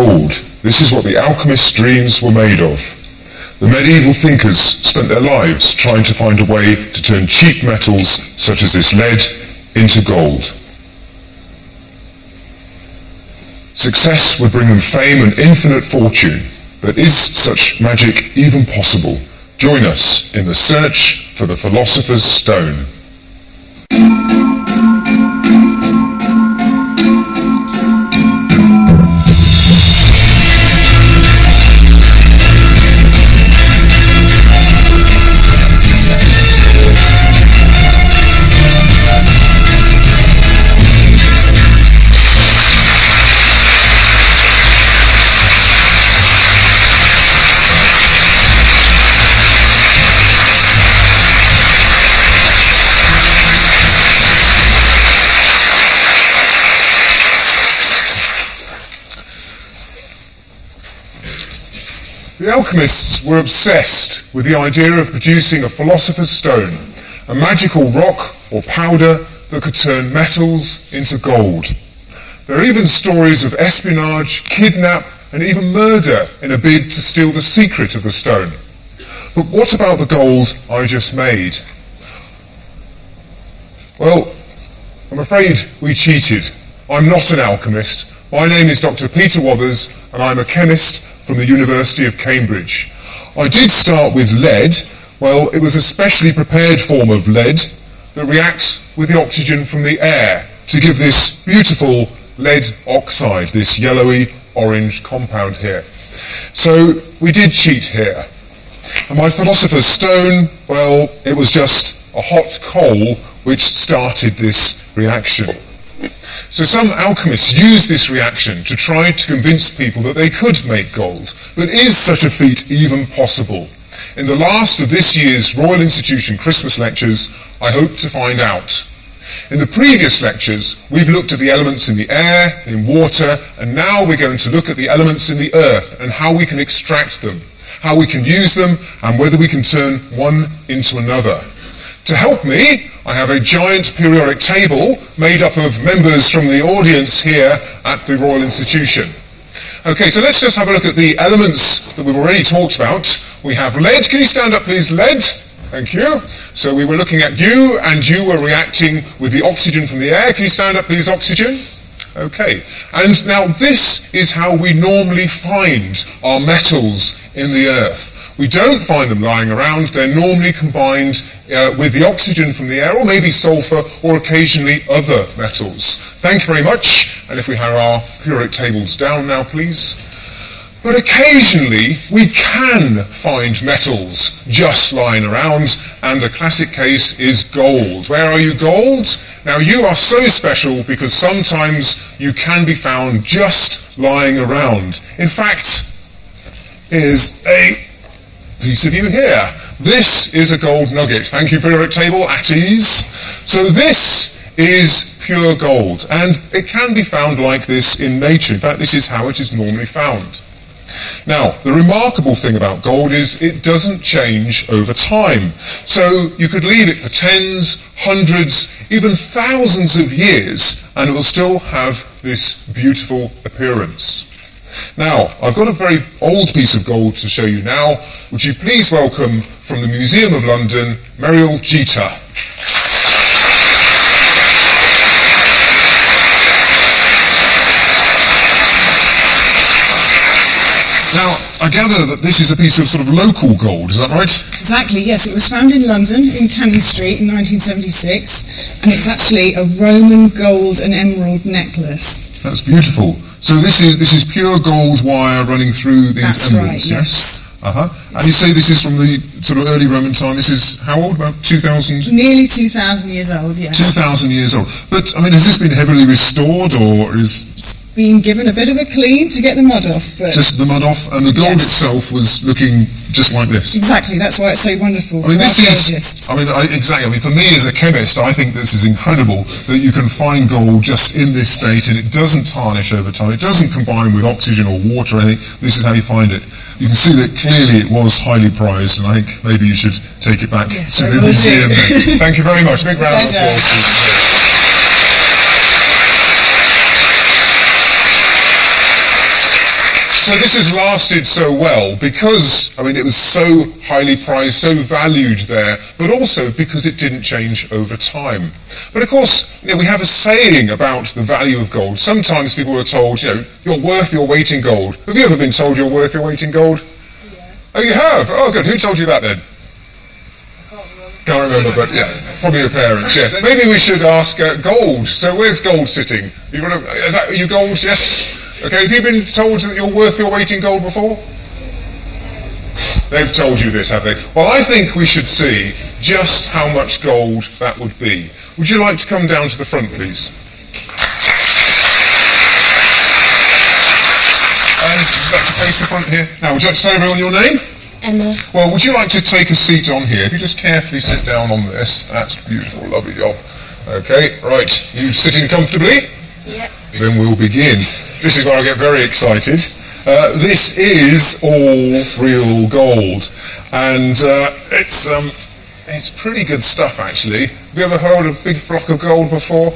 gold. This is what the alchemist's dreams were made of. The medieval thinkers spent their lives trying to find a way to turn cheap metals, such as this lead, into gold. Success would bring them fame and infinite fortune, but is such magic even possible? Join us in the search for the Philosopher's Stone. The alchemists were obsessed with the idea of producing a philosopher's stone, a magical rock or powder that could turn metals into gold. There are even stories of espionage, kidnap, and even murder in a bid to steal the secret of the stone. But what about the gold I just made? Well, I'm afraid we cheated. I'm not an alchemist. My name is Dr. Peter Wathers, and I'm a chemist from the University of Cambridge. I did start with lead. Well, it was a specially prepared form of lead that reacts with the oxygen from the air to give this beautiful lead oxide, this yellowy orange compound here. So we did cheat here. And my philosopher's stone, well, it was just a hot coal which started this reaction. So some alchemists use this reaction to try to convince people that they could make gold. But is such a feat even possible? In the last of this year's Royal Institution Christmas lectures, I hope to find out. In the previous lectures, we've looked at the elements in the air, in water, and now we're going to look at the elements in the earth and how we can extract them, how we can use them, and whether we can turn one into another. To help me, I have a giant periodic table made up of members from the audience here at the Royal Institution. Okay, so let's just have a look at the elements that we've already talked about. We have lead. Can you stand up, please? Lead. Thank you. So we were looking at you, and you were reacting with the oxygen from the air. Can you stand up, please? Oxygen. Okay. And now this is how we normally find our metals in the earth. We don't find them lying around. They're normally combined with the oxygen from the air, or maybe sulfur, or occasionally other metals. Thank you very much. And if we have our periodic tables down now, please. But occasionally we can find metals just lying around, and the classic case is gold. Where are you, gold? Now you are so special because sometimes you can be found just lying around. In fact, here's a piece of you here. This is a gold nugget. Thank you, periodic table, at ease. So this is pure gold, and it can be found like this in nature. In fact, this is how it is normally found. Now, the remarkable thing about gold is it doesn't change over time. So you could leave it for tens, hundreds, even thousands of years, and it will still have this beautiful appearance. Now, I've got a very old piece of gold to show you now. Would you please welcome from the Museum of London, Muriel Jeter. Now, I gather that this is a piece of sort of local gold, is that right? Exactly, yes. It was found in London, in Cannon Street, in 1976, and it's actually a Roman gold and emerald necklace. That's beautiful. So this is pure gold wire running through these emeralds, right, yes? And you say this is from the sort of early Roman time. This is how old? About 2,000? Nearly 2,000 years old, yes. 2,000 years old. But, I mean, has this been heavily restored, or is... Been given a bit of a clean to get the mud off. But just the mud off, and the gold itself was looking just like this. Exactly, that's why it's so wonderful. I mean, this is, exactly. I mean, for me as a chemist, I think this is incredible that you can find gold just in this state, and it doesn't tarnish over time. It doesn't combine with oxygen or water or anything. This is how you find it. You can see that clearly it was highly prized, and I think maybe you should take it back to the museum. Thank you very much. Big round of applause. So this has lasted so well because, I mean, it was so highly prized, so valued there, but also because it didn't change over time. But of course, we have a saying about the value of gold. Sometimes people are told, you're worth your weight in gold. Have you ever been told you're worth your weight in gold? Yeah. Oh, you have? Oh, good. Who told you that then? Can't remember, but yeah, probably your parents, yes. Maybe we should ask gold. So where's gold sitting? Are you gold? Yes? Okay, have you been told that you're worth your weight in gold before? They've told you this, have they? Well, I think we should see just how much gold that would be. Would you like to come down to the front, please? And would you like to face the front here? Now, would you like to tell everyone your name? Emma. Well, would you like to take a seat on here? If you just carefully sit down on this, that's beautiful, lovely job. Okay, right, you sitting comfortably? Yep. Then we'll begin. This is where I get very excited. This is all real gold, and it's pretty good stuff actually. Have you ever held a big block of gold before?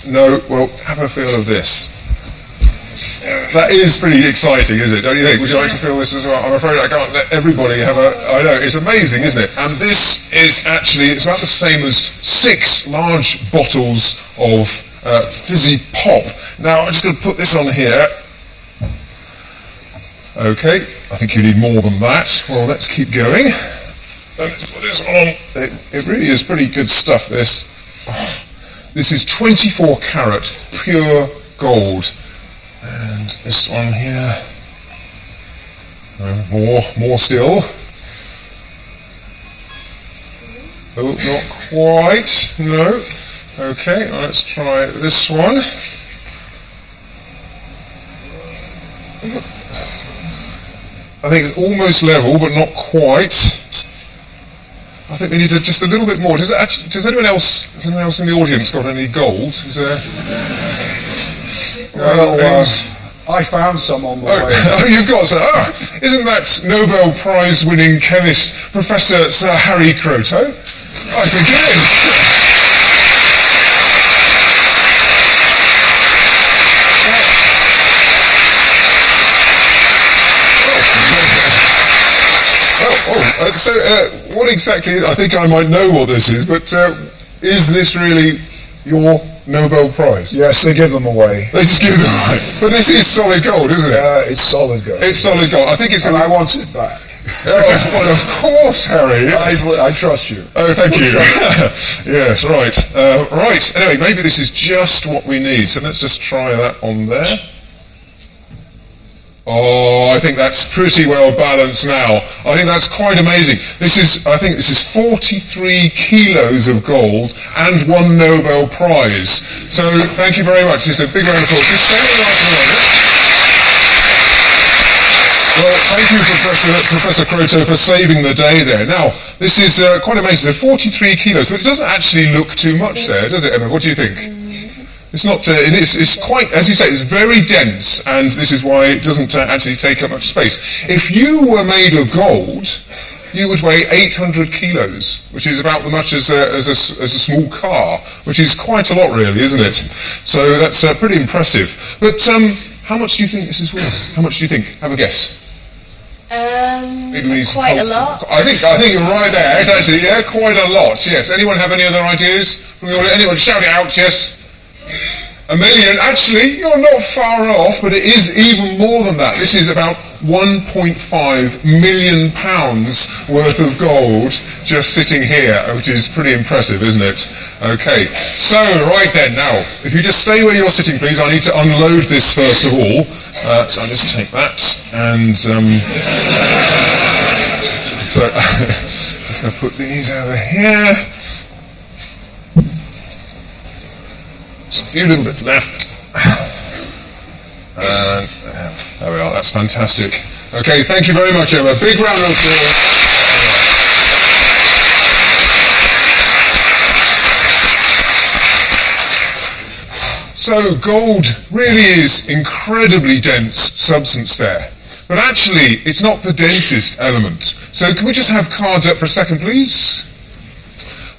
No? Well, have a feel of this. That is pretty exciting, isn't it? Don't you think? Would you like to feel this as well? I'm afraid I can't let everybody have I know, it's amazing, isn't it? And this is actually, it's about the same as 6 large bottles of fizzy pop. Now, I'm just going to put this on here. Okay, I think you need more than that. Well, let's keep going. Let's put this one on. It really is pretty good stuff, this. Oh, this is 24 carat pure gold. And this one here, more still. Oh, not quite, no. Okay, let's try this one. I think it's almost level, but not quite. I think we need just a little bit more. Does anyone else in the audience got any gold? Is there? Well, I found some on the way. Oh, you've got some. Oh, isn't that Nobel Prize winning chemist Professor Sir Harry Kroto? I think it is. So what exactly, I think I might know what this is, but is this really your Nobel Prize? Yes, they give them away. They just give them away. But this is solid gold, isn't it? It's solid gold. It's solid gold. I think it's... And I want it back. Oh, well, of course, Harry. Yes. I trust you. Oh, thank you. Yes, right. Right, anyway, maybe this is just what we need. So let's just try that on there. Oh, I think that's pretty well balanced now. I think that's quite amazing. I think this is 43 kilos of gold and 1 Nobel Prize. So thank you very much. It's a big round of applause. Just stand right behind us. Well, thank you, Professor Kroto, for saving the day there. Now, this is quite amazing. So 43 kilos, but it doesn't actually look too much there, does it, Emma? What do you think? It's not. It's quite, as you say, it's very dense, and this is why it doesn't actually take up much space. If you were made of gold, you would weigh 800 kilos, which is about as much as a small car, which is quite a lot, really, isn't it? So that's pretty impressive. But how much do you think this is worth? How much do you think? Have a guess. Quite a lot. I think you're right there. It's actually quite a lot. Yes. Anyone have any other ideas from the audience? Anyone shout it out? Yes. 1 million. Actually, you're not far off, but it is even more than that. This is about £1.5 million worth of gold just sitting here, which is pretty impressive, isn't it? Okay, so right then, now, if you just stay where you're sitting, please, I need to unload this first of all. So I'll just take that, and so just going to put these over here. There's a few little bits left. And there we are, that's fantastic. Okay, thank you very much, Emma. Big round of applause. So gold really is incredibly dense substance there. But actually, it's not the densest element. So can we just have cards up for a second, please?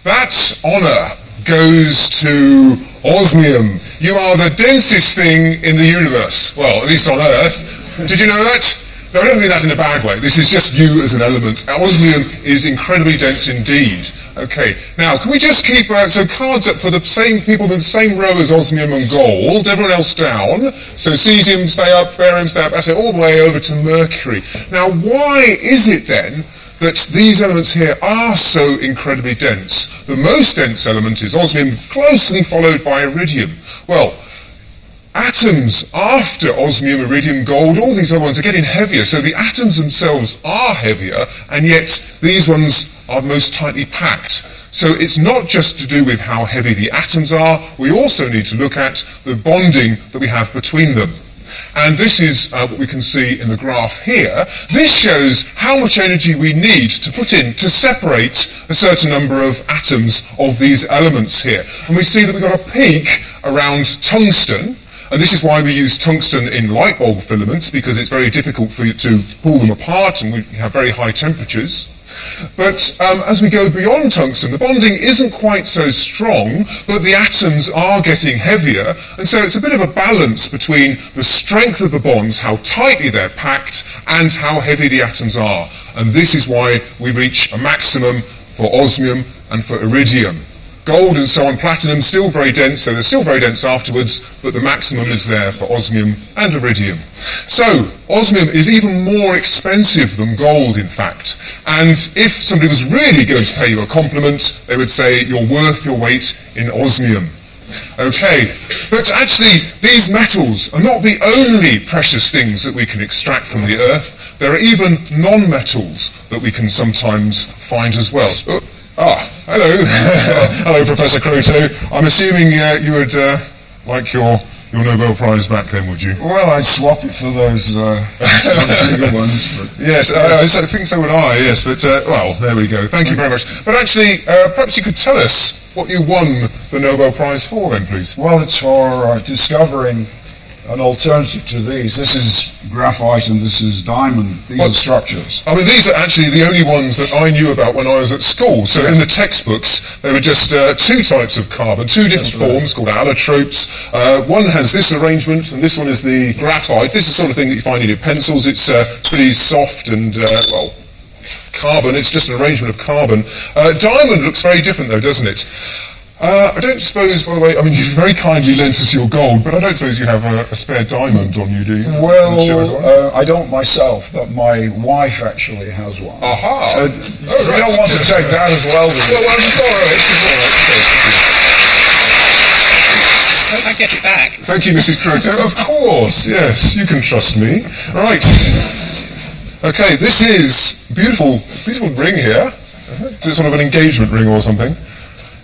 That honour goes to osmium. You are the densest thing in the universe. Well, at least on Earth. Did you know that? No, I don't mean that in a bad way. This is just you as an element. Osmium is incredibly dense indeed. Okay, now can we just keep, so cards up for the same people in the same row as osmium and gold, everyone else down. So cesium stay up, barium stay up, that's it, all the way over to mercury. Now why is it then that these elements here are so incredibly dense? The most dense element is osmium, closely followed by iridium. Well, atoms after osmium, iridium, gold, all these other ones are getting heavier, so the atoms themselves are heavier, and yet these ones are most tightly packed. So it's not just to do with how heavy the atoms are, we also need to look at the bonding that we have between them. And this is what we can see in the graph here. This shows how much energy we need to put in to separate a certain number of atoms of these elements here. And we see that we've got a peak around tungsten, and this is why we use tungsten in light bulb filaments, because it's very difficult for you to pull them apart, and we have very high temperatures. But as we go beyond tungsten, the bonding isn't quite so strong, but the atoms are getting heavier, and so it's a bit of a balance between the strength of the bonds, how tightly they're packed, and how heavy the atoms are. And this is why we reach a maximum for osmium and for iridium. Gold and so on, platinum, still very dense, so they're still very dense afterwards, but the maximum is there for osmium and iridium. So, osmium is even more expensive than gold, in fact. And if somebody was really going to pay you a compliment, they would say, you're worth your weight in osmium. Okay, but actually, these metals are not the only precious things that we can extract from the Earth. There are even non-metals that we can sometimes find as well. Hello. Hello, Professor Croteau. I'm assuming you would like your Nobel Prize back then, would you? Well, I'd swap it for those bigger ones. But yes, I think so would I, yes. But, well, there we go. Thank you very much. But actually, perhaps you could tell us what you won the Nobel Prize for then, please. Well, it's for discovering an alternative to these. This is graphite and this is diamond. These are structures. I mean, these are actually the only ones that I knew about when I was at school. So in the textbooks, there were just two types of carbon, two different forms called allotropes. One has this arrangement, and this one is the graphite. This is the sort of thing that you find in your pencils. It's pretty soft and, well, carbon. It's just an arrangement of carbon. Diamond looks very different, though, doesn't it? I don't suppose, by the way, I mean, you very kindly lent us your gold, but I don't suppose you have a spare diamond on you, do you? Well, I don't myself, but my wife actually has one. Aha! You don't want to take that as well, do you? Well, I get it back. Thank you, Mrs. Croteau. Of course, yes, you can trust me. Right. Okay, this is beautiful ring here. It's sort of an engagement ring or something.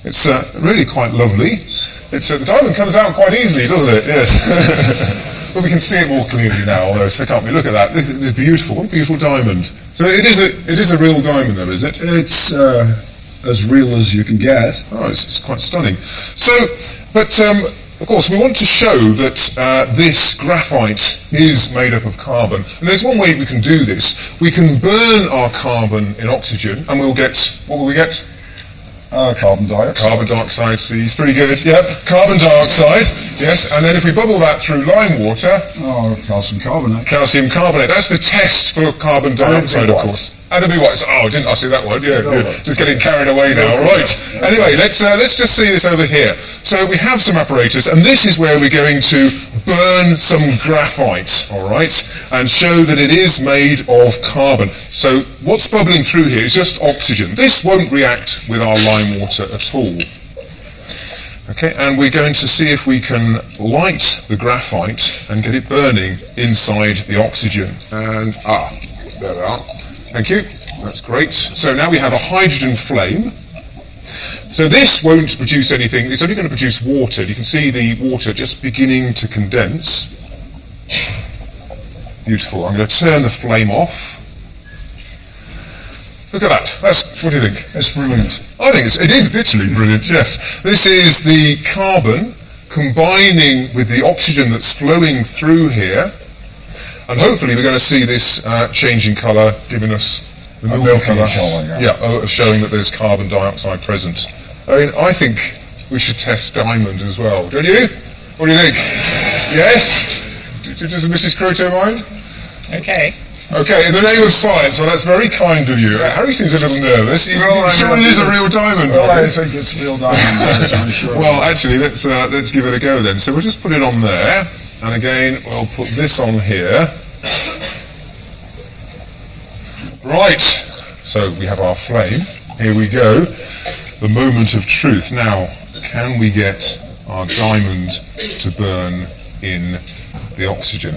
It's really quite lovely. The diamond comes out quite easily, doesn't it? Yes. But we can see it more clearly now, although, so can't we? Look at that. This is beautiful. What a beautiful diamond. So it is a real diamond, though, is it? It's as real as you can get. Oh, it's quite stunning. So, but of course, we want to show that this graphite is made up of carbon. And there's one way we can do this. We can burn our carbon in oxygen, and we'll get, what will we get? Carbon dioxide. Carbon dioxide, see, it's pretty good. Yep, carbon dioxide, yes. And then if we bubble that through lime water... Oh, calcium carbonate. Calcium carbonate. That's the test for carbon dioxide, of course. And it'll be what? Oh, didn't I see that one? Yeah, good. Just getting carried away now. Right. Anyway, let's just see this over here. So we have some apparatus, and this is where we're going to burn some graphite, all right, and show that it is made of carbon. So what's bubbling through here is just oxygen. This won't react with our lime water at all. Okay, and we're going to see if we can light the graphite and get it burning inside the oxygen. And, there we are. Thank you. That's great. So now we have a hydrogen flame. So this won't produce anything. It's only going to produce water. You can see the water just beginning to condense. Beautiful. I'm going to turn the flame off. Look at that. What do you think? It's brilliant. I think it is literally brilliant, yes. This is the carbon combining with the oxygen that's flowing through here. And hopefully we're going to see this changing colour, giving us the milky colour. Showing that there's carbon dioxide present. I mean, I think we should test diamond as well. Don't you? What do you think? Yes? Does Mrs. Croteau mind? Okay. Okay, in the name of science, well, that's very kind of you. Harry seems a little nervous. Sure it is a real diamond. Well, I think it's real diamond. I'm sure. Well, actually, let's give it a go then. So we'll just put it on there, and again, we'll put this on here. Right, so we have our flame. Here we go. The moment of truth. Now, can we get our diamond to burn in the oxygen?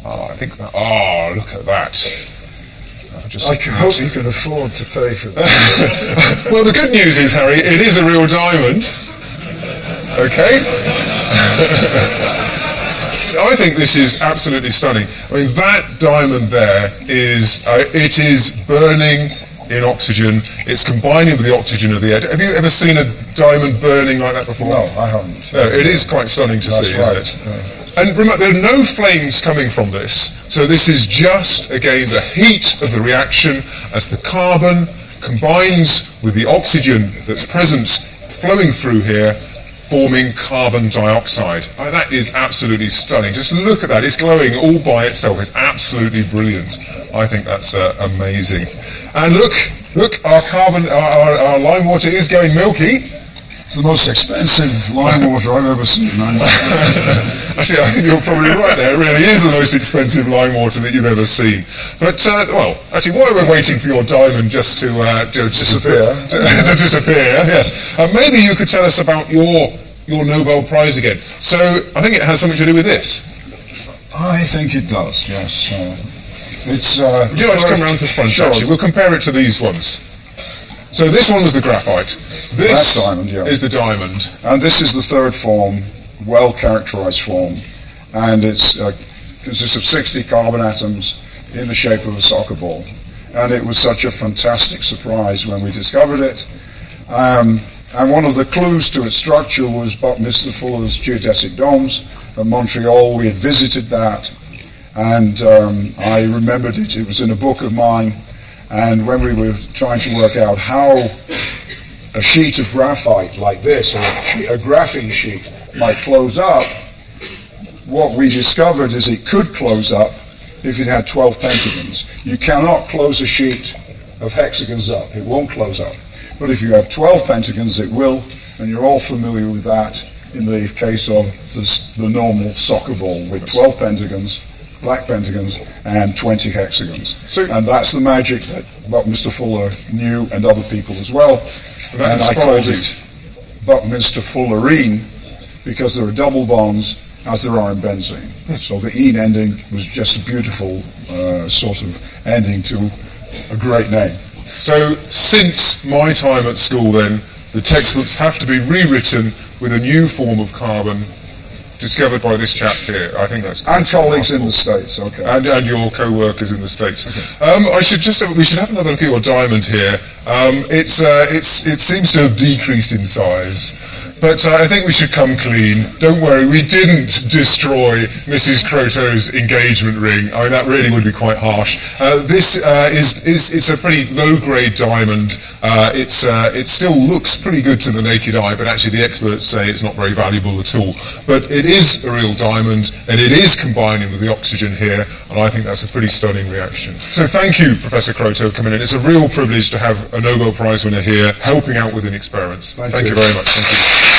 I think that, look at that. I hope you can afford to pay for that. Well, the good news is, Harry, it is a real diamond. Okay? I think this is absolutely stunning. I mean, that diamond there is, it is burning in oxygen. It's combining with the oxygen of the air. Have you ever seen a diamond burning like that before? No, I haven't. No, it is quite stunning to see, isn't it? Yeah. And remember, there are no flames coming from this, so this is just, again, the heat of the reaction as the carbon combines with the oxygen that's present flowing through here, forming carbon dioxide. Oh, that is absolutely stunning. Just look at that. It's glowing all by itself. It's absolutely brilliant. I think that's amazing. And look, our carbon, our lime water is going milky. It's the most expensive lime water I've ever seen. Actually, I think you're probably right there. It really is the most expensive lime water that you've ever seen. But, well, actually, while we're waiting for your diamond just to disappear, to disappear, yes, maybe you could tell us about your Nobel Prize again. So, I think it has something to do with this. I think it does, yes. It's. Would you like to come round to the front, sure. Actually? We'll compare it to these ones. So this one was the graphite. This diamond, yeah. is the diamond. And this is the third form, well-characterized form. And it consists of 60 carbon atoms in the shape of a soccer ball. And it was such a fantastic surprise when we discovered it. And one of the clues to its structure was Buckminster Fuller's geodesic domes at Montreal. We had visited that, and I remembered it. It was in a book of mine. And when we were trying to work out how a sheet of graphite like this, or a graphene sheet, might close up, what we discovered is it could close up if it had 12 pentagons. You cannot close a sheet of hexagons up. It won't close up. But if you have 12 pentagons, it will, and you're all familiar with that in the case of the normal soccer ball with 12 pentagons, black pentagons, and 20 hexagons. And that's the magic that Buckminster Fuller knew, and other people as well. And I called it Buckminster Fullerene because there are double bonds as there are in benzene. So the ene ending was just a beautiful sort of ending to a great name. So since my time at school then, the textbooks have to be rewritten with a new form of carbon discovered by this chap here. I think that's and colleagues in the States, okay. And your co-workers in the States. Okay. We should have another look at your diamond here. It seems to have decreased in size. But I think we should come clean. Don't worry, we didn't destroy Mrs. Croteau's engagement ring. I mean, that really would be quite harsh. This it's a pretty low-grade diamond. It still looks pretty good to the naked eye, but actually the experts say it's not very valuable at all. But it is a real diamond, and it is combining with the oxygen here, and I think that's a pretty stunning reaction. So thank you, Professor Croteau, for coming in. It's a real privilege to have a Nobel Prize winner here helping out with experiments. Thank you very much. Thank you.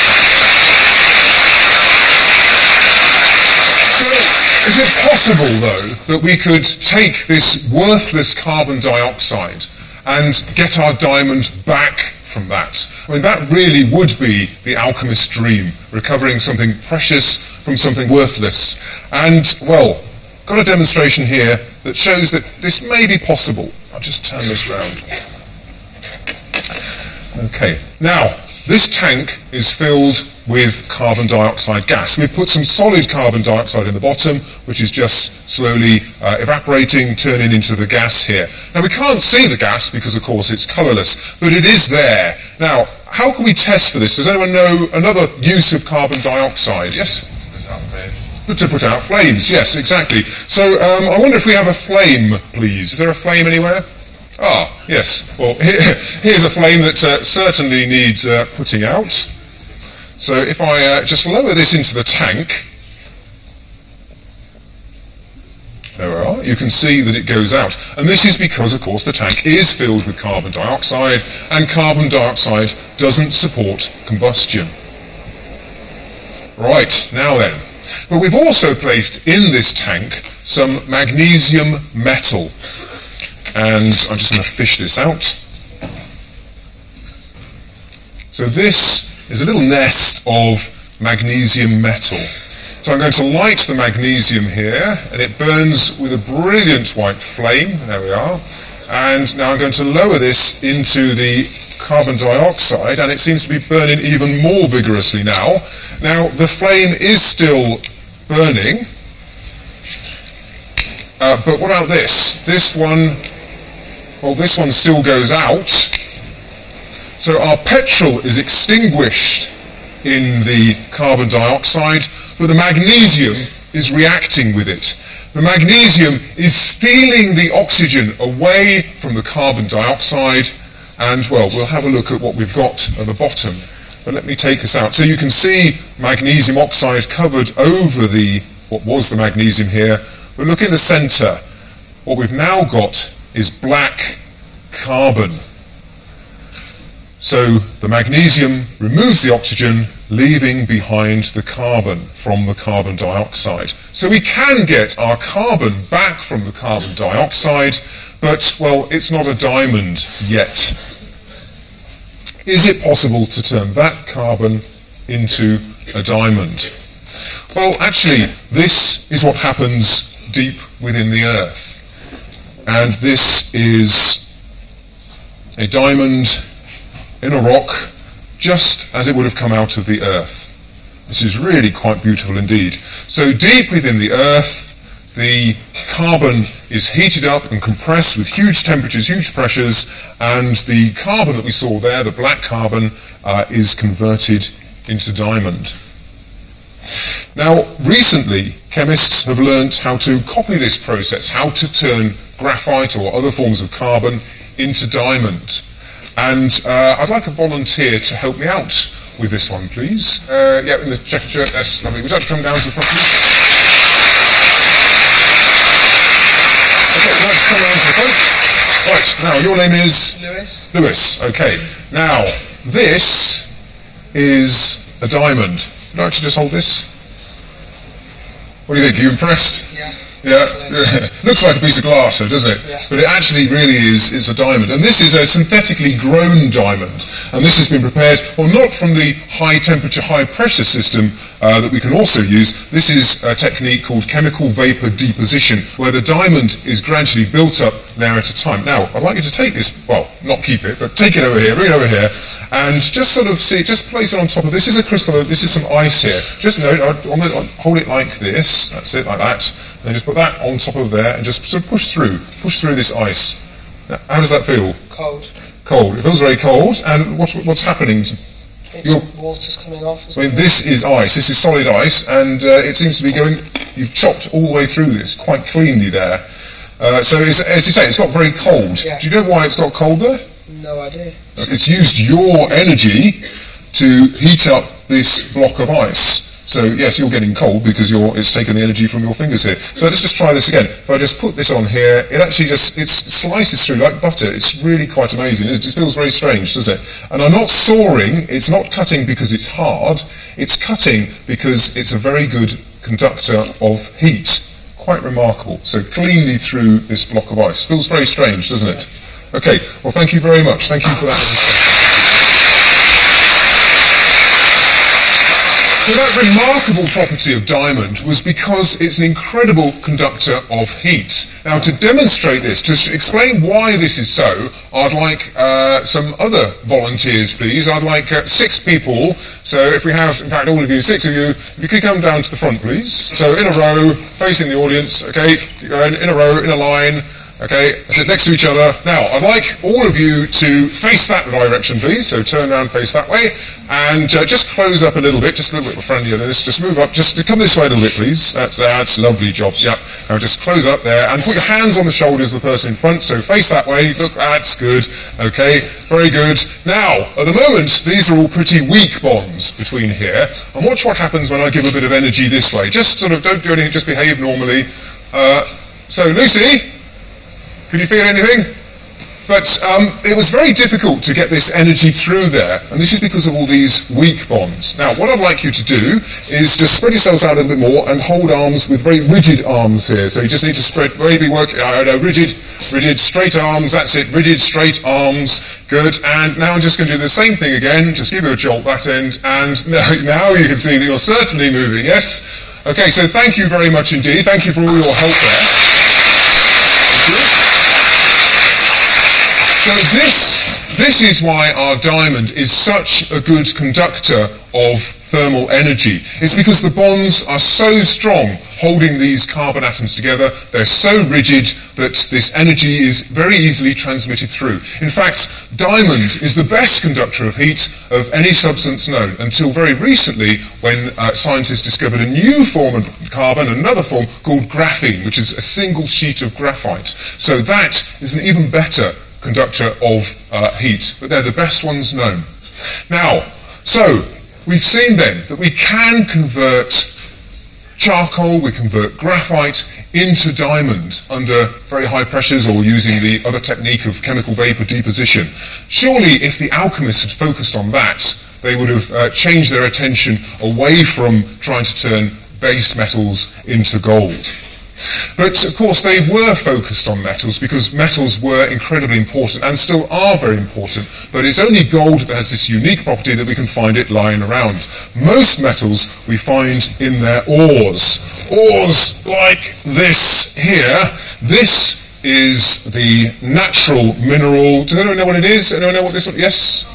Is it possible, though, that we could take this worthless carbon dioxide and get our diamond back from that? I mean, that really would be the alchemist's dream, recovering something precious from something worthless. And, well, got a demonstration here that shows that this may be possible. I'll just turn this round. Okay, now, this tank is filled with carbon dioxide gas. We've put some solid carbon dioxide in the bottom, which is just slowly evaporating, turning into the gas here. Now, we can't see the gas because, of course, it's colourless, but it is there. Now, how can we test for this? Does anyone know another use of carbon dioxide? Yes? To put out flames, yes, exactly. So, I wonder if we have a flame, please. Is there a flame anywhere? Ah, yes. Well, here's a flame that certainly needs putting out. So if I just lower this into the tank, there we are, you can see that it goes out. And this is because, of course, the tank is filled with carbon dioxide, and carbon dioxide doesn't support combustion. Right, now then. But we've also placed in this tank some magnesium metal. And I'm just going to fish this out. So this is a little nest of magnesium metal. So I'm going to light the magnesium here, and it burns with a brilliant white flame. There we are. And now I'm going to lower this into the carbon dioxide, and it seems to be burning even more vigorously now. Now, the flame is still burning, but what about this? This one, well, this one still goes out. So our petrol is extinguished in the carbon dioxide, but the magnesium is reacting with it. The magnesium is stealing the oxygen away from the carbon dioxide, and, well, we'll have a look at what we've got at the bottom. But let me take this out. So you can see magnesium oxide covered over what was the magnesium here. But look in the centre. What we've now got is black carbon. So the magnesium removes the oxygen, leaving behind the carbon from the carbon dioxide. So we can get our carbon back from the carbon dioxide, but, well, it's not a diamond yet. Is it possible to turn that carbon into a diamond? Well, actually, this is what happens deep within the Earth. And this is a diamond in a rock, just as it would have come out of the Earth. This is really quite beautiful indeed. So deep within the Earth, the carbon is heated up and compressed with huge temperatures, huge pressures, and the carbon that we saw there, the black carbon, is converted into diamond. Now, recently, chemists have learnt how to copy this process, how to turn graphite or other forms of carbon into diamond. And I'd like a volunteer to help me out with this one, please. Yeah, in the checkered shirt, that's lovely. Would you like to come down to the front, please? Okay, let's come round to the front. Right, now, your name is? Lewis. Lewis, okay. Now, this is a diamond. Would you like to just hold this? What do you think? Are you impressed? Yeah. Yeah, looks like a piece of glass, though, doesn't it? Yeah. But it actually really is a diamond. And this is a synthetically grown diamond. And this has been prepared, well, not from the high temperature, high pressure system that we can also use. This is a technique called chemical vapor deposition, where the diamond is gradually built up layer at a time. Now, I'd like you to take this, well, not keep it, but take it over here, bring it over here, and just sort of see, just place it on top of, this is a crystal, this is some ice here. Just note, hold it like this, that's it, like that. Then just put that on top of there and just sort of push through this ice. Now, how does that feel? Cold. Cold. It feels very cold. And what's happening? Water's coming off. I mean, this is ice. This is solid ice, and it seems to be going. You've chopped all the way through this quite cleanly there. So, as you say, it's got very cold. Yeah. Do you know why it's got cold there? No idea. It's used your energy to heat up this block of ice. So yes, you're getting cold because it's taken the energy from your fingers here. So let's just try this again. If I just put this on here, it actually it slices through like butter. It's really quite amazing. It just feels very strange, does it? And I'm not sawing. It's not cutting because it's hard. It's cutting because it's a very good conductor of heat. Quite remarkable. So cleanly through this block of ice. Feels very strange, doesn't it? Okay. Well, thank you very much. Thank you for that. So that remarkable property of diamond was because it's an incredible conductor of heat. Now, to demonstrate this, to explain why this is so, I'd like some other volunteers, please. I'd like 6 people. So if we have, in fact, all of you, 6 of you, if you could come down to the front, please. So in a row, facing the audience, okay, keep going, in a row, in a line. Okay, sit next to each other. Now, I'd like all of you to face that direction, please. So turn around, face that way, and just close up a little bit, just a little bit friendlier than this. Just move up, just come this way a little bit, please. That's lovely job. Yep. Now just close up there, and put your hands on the shoulders of the person in front. So face that way. Look, that's good. Okay, very good. Now, at the moment, these are all pretty weak bonds between here. And watch what happens when I give a bit of energy this way. Just sort of don't do anything. Just behave normally. So Lucy. Can you feel anything? But it was very difficult to get this energy through there, and this is because of all these weak bonds. Now, what I'd like you to do is to spread yourselves out a little bit more and hold arms with very rigid arms here. So you just need to spread, maybe work, rigid, straight arms, that's it, rigid, straight arms, good. And now I'm just going to do the same thing again, just give you a jolt that end, and now you can see that you're certainly moving, yes? Okay, so thank you very much indeed. Thank you for all your help there. So this is why our diamond is such a good conductor of thermal energy. It's because the bonds are so strong holding these carbon atoms together. They're so rigid that this energy is very easily transmitted through. In fact, diamond is the best conductor of heat of any substance known, until very recently when scientists discovered a new form of carbon, another form called graphene, which is a single sheet of graphite. So that is an even better conductor of heat, but they're the best ones known. Now, so we've seen then that we can convert charcoal, we convert graphite into diamond under very high pressures or using the other technique of chemical vapor deposition. Surely if the alchemists had focused on that, they would have changed their attention away from trying to turn base metals into gold. But of course they were focused on metals because metals were incredibly important and still are very important, but it's only gold that has this unique property that we can find it lying around. Most metals we find in their ores. Ores like this here. This is the natural mineral. Does anyone know what it is? Anyone know what this one? Yes?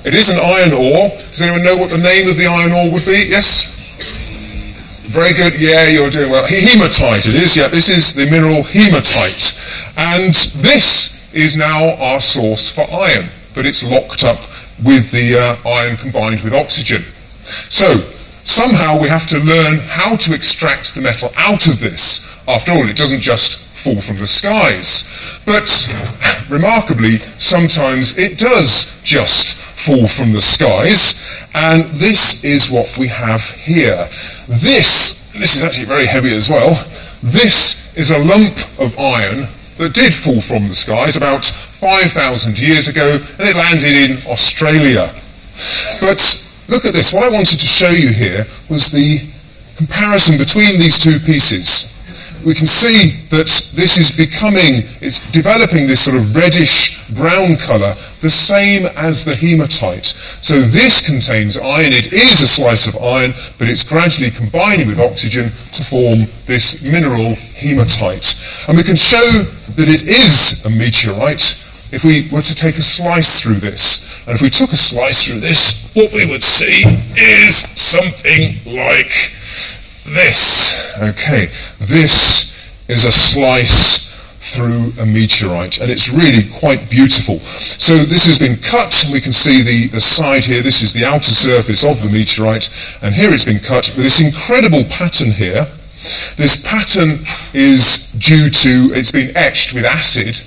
It is an iron ore. Does anyone know what the name of the iron ore would be? Yes? Very good, yeah, you're doing well. Hematite it is, yeah, this is the mineral hematite. And this is now our source for iron, but it's locked up with the iron combined with oxygen. So, somehow we have to learn how to extract the metal out of this. After all, it doesn't just fall from the skies. But, remarkably, sometimes it does just fall from the skies, and this is what we have here. This is actually very heavy as well. This is a lump of iron that did fall from the skies about 5,000 years ago, and it landed in Australia. But look at this. What I wanted to show you here was the comparison between these two pieces. We can see that this is it's developing this sort of reddish-brown colour, the same as the hematite. So this contains iron, it is a slice of iron, but it's gradually combining with oxygen to form this mineral hematite. And we can show that it is a meteorite if we were to take a slice through this. And if we took a slice through this, what we would see is something like this. Okay, this is a slice through a meteorite, and it's really quite beautiful. So this has been cut, and we can see the side here. This is the outer surface of the meteorite, and here it's been cut with this incredible pattern here. This pattern is due to, it's been etched with acid,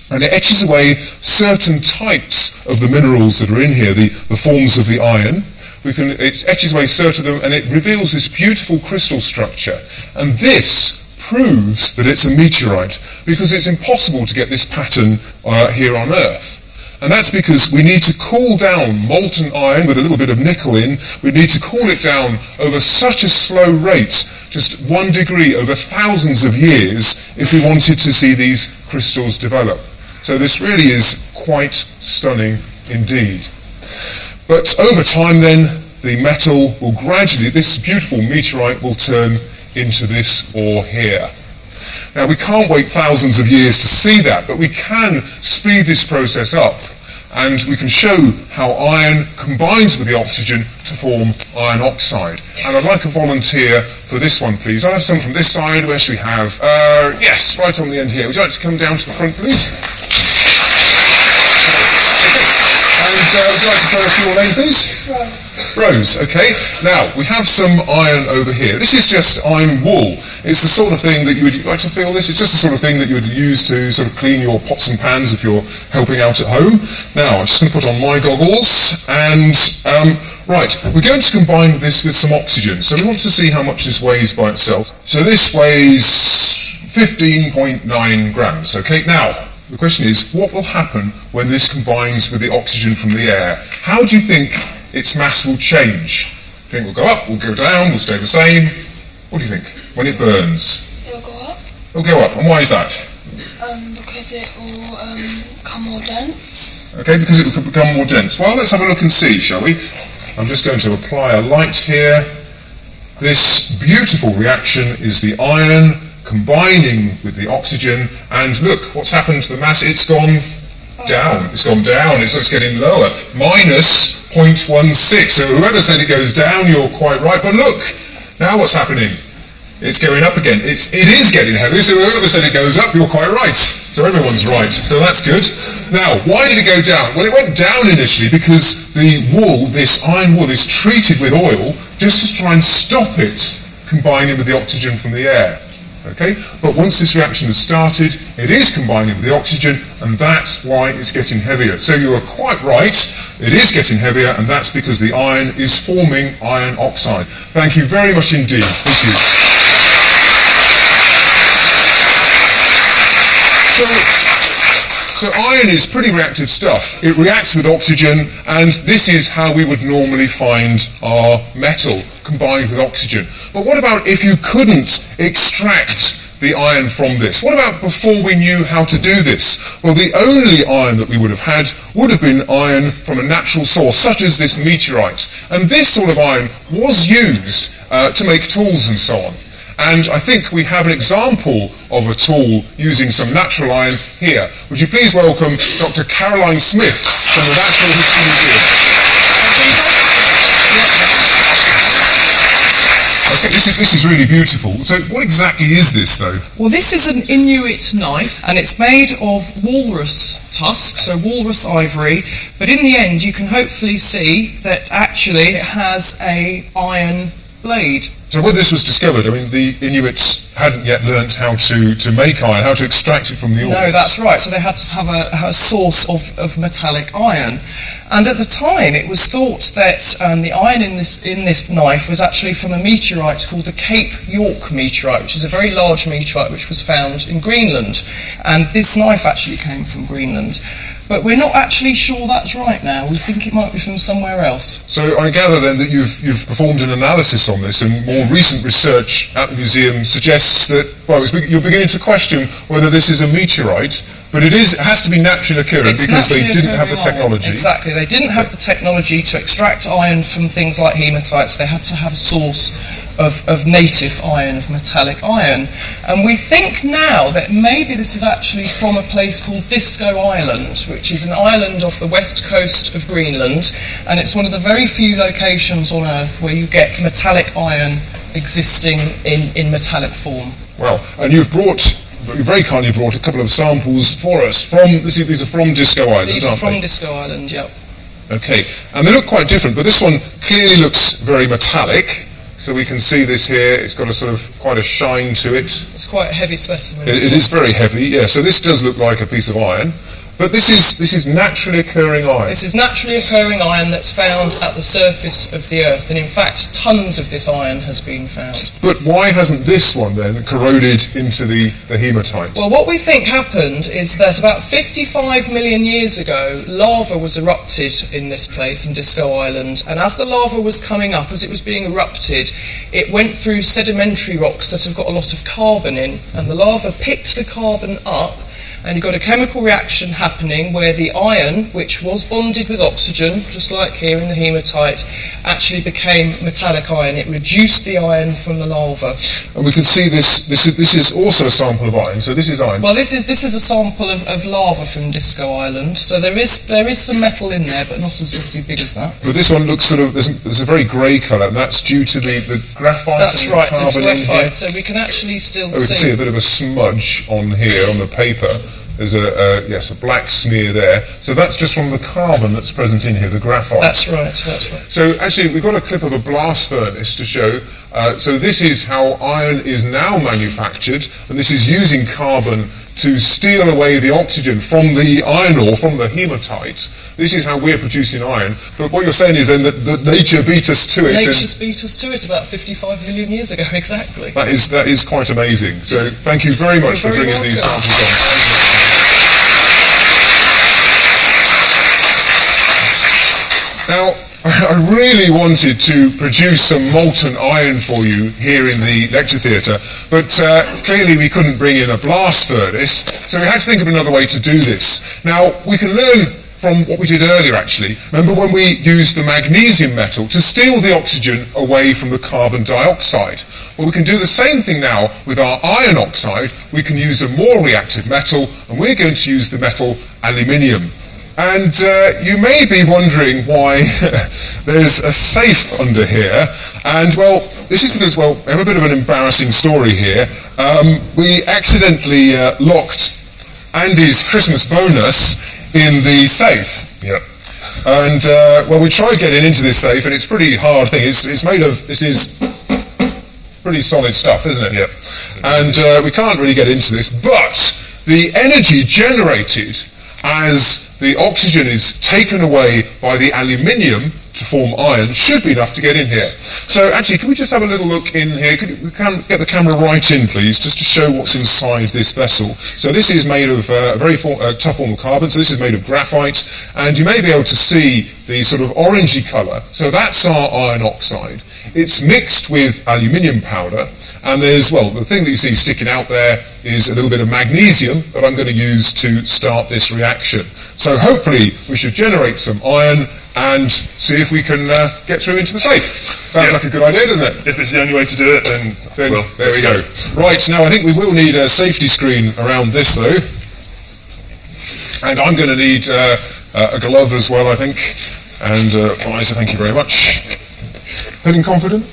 and it etches away certain types of the minerals that are in here, the forms of the iron. It etches away certain of them, and it reveals this beautiful crystal structure. And this proves that it's a meteorite, because it's impossible to get this pattern here on Earth. And that's because we need to cool down molten iron with a little bit of nickel in. We need to cool it down over such a slow rate, just 1 degree over thousands of years, if we wanted to see these crystals develop. So this really is quite stunning indeed. But over time then, the metal will gradually, this beautiful meteorite will turn into this ore here. Now we can't wait thousands of years to see that, but we can speed this process up. and we can show how iron combines with the oxygen to form iron oxide. And I'd like a volunteer for this one, please. I'll have some from this side. Where should we have? Yes, right on the end here. Would you like to come down to the front, please? And would you like to tell us your name, please? Rose. Rose, okay. Now, we have some iron over here. This is just iron wool. It's the sort of thing that you would like to feel this. It's just the sort of thing that you would use to sort of clean your pots and pans if you're helping out at home. Now, I'm just going to put on my goggles, and right, we're going to combine this with some oxygen. So we want to see how much this weighs by itself. So this weighs 15.9 grams, okay. Now, the question is, what will happen when this combines with the oxygen from the air? How do you think its mass will change? Do you think we'll go up, we'll go down, we'll stay the same? What do you think when it burns? It'll go up. It'll go up, and why is that? Because it will become more dense. Okay, because it will become more dense. Well, let's have a look and see, shall we? I'm just going to apply a light here. This beautiful reaction is the iron combining with the oxygen, and look what's happened to the mass. It's gone down. It's gone down. It's getting lower. Minus 0.16. So whoever said it goes down, you're quite right. But look, now what's happening? It's going up again. It is getting heavy. So whoever said it goes up, you're quite right. So everyone's right. So that's good. Now, why did it go down? Well, it went down initially because the wool, this iron wool, is treated with oil just to try and stop it combining with the oxygen from the air. Okay, but once this reaction has started, it is combining with the oxygen, and that's why it's getting heavier. So you are quite right, it is getting heavier, and that's because the iron is forming iron oxide. Thank you very much indeed. Thank you. So iron is pretty reactive stuff. It reacts with oxygen, and this is how we would normally find our metal, combined with oxygen. But what about if you couldn't extract the iron from this? What about before we knew how to do this? Well, the only iron that we would have had would have been iron from a natural source, such as this meteorite. And this sort of iron was used to make tools and so on. And I think we have an example of a tool using some natural iron here. Would you please welcome Dr. Caroline Smith from the Natural History Museum. Okay, this is really beautiful. So what exactly is this, though? Well, this is an Inuit knife, and it's made of walrus tusk, so walrus ivory, but in the end you can hopefully see that actually it has a iron blade. So when this was discovered, I mean, the Inuits hadn't yet learnt how to make iron, how to extract it from the ore. No, that's right. So they had to have a source of metallic iron. And at the time, it was thought that the iron in this knife was actually from a meteorite called the Cape York meteorite, which is a very large meteorite which was found in Greenland. And this knife actually came from Greenland. But we're not actually sure that's right now. We think it might be from somewhere else. So I gather then that you've performed an analysis on this, and more recent research at the museum suggests that, well, you're beginning to question whether this is a meteorite, but it has to be naturally occurring because they didn't have the technology. Exactly, they didn't have the technology to extract iron from things like hematites. They had to have a source of native iron, of metallic iron. And we think now that maybe this is actually from a place called Disco Island, which is an island off the west coast of Greenland, and it's one of the very few locations on Earth where you get metallic iron existing in metallic form. Well, and you very kindly brought a couple of samples for us these are from Disco Island, These are aren't from they? Disco Island, yep. Okay, and they look quite different, but this one clearly looks very metallic. So we can see this here, it's got a sort of quite a shine to it. It's quite a heavy specimen. It is very heavy, yeah, so this does look like a piece of iron. But this is naturally occurring iron. This is naturally occurring iron that's found at the surface of the Earth, and in fact tons of this iron has been found. But why hasn't this one then corroded into the hematite? Well, what we think happened is that about 55 million years ago, lava was erupted in this place, in Disco Island, and as the lava was coming up, as it was being erupted, it went through sedimentary rocks that have got a lot of carbon in, and the lava picked the carbon up and you've got a chemical reaction happening where the iron, which was bonded with oxygen, just like here in the hematite, actually became metallic iron. It reduced the iron from the lava. And we can see this is also a sample of iron, so this is iron. Well, this is a sample of lava from Disco Island, so there is some metal in there, but not as obviously big as that. But this one looks sort of, there's a very grey colour, and that's due to the graphite. That's and right, the carbon it's in graphite, here. so we can actually still We can see a bit of a smudge on here, on the paper. There's a black smear there. So that's just from the carbon that's present in here, the graphite. That's right, that's right. So actually, we've got a clip of a blast furnace to show. So this is how iron is now manufactured, and this is using carbon to steal away the oxygen from the iron ore, from the hematite. This is how we're producing iron. But what you're saying is then that nature beat us to it. Nature's beat us to it about 55 million years ago, exactly. That is quite amazing. So thank you very much for bringing these samples on. Now, I really wanted to produce some molten iron for you here in the lecture theatre, but clearly we couldn't bring in a blast furnace, so we had to think of another way to do this. Now, we can learn from what we did earlier, actually. Remember when we used the magnesium metal to steal the oxygen away from the carbon dioxide? Well, we can do the same thing now with our iron oxide. We can use a more reactive metal, and we're going to use the metal aluminium. And you may be wondering why there's a safe under here. And, well, this is because, well, we have a bit of an embarrassing story here. We accidentally locked Andy's Christmas bonus in the safe. Yep. And, well, we tried getting into this safe, and it's a pretty hard thing. It's made of, this is pretty solid stuff, isn't it? Yep. And we can't really get into this, but the energy generated as the oxygen is taken away by the aluminium to form iron should be enough to get in here. So actually, can we just have a little look in here? Could we get the camera right in, please, just to show what's inside this vessel. So this is made of a very tough form of carbon, so this is made of graphite, and you may be able to see the sort of orangey colour. So that's our iron oxide. It's mixed with aluminium powder, and there's, well, the thing that you see sticking out there is a little bit of magnesium that I'm going to use to start this reaction. So hopefully we should generate some iron and see if we can get through into the safe. Sounds like a good idea, doesn't it? If it's the only way to do it, then well, there we go. Right, now I think we will need a safety screen around this, though. And I'm going to need a glove as well, I think. And Liza, thank you very much. Feeling confident?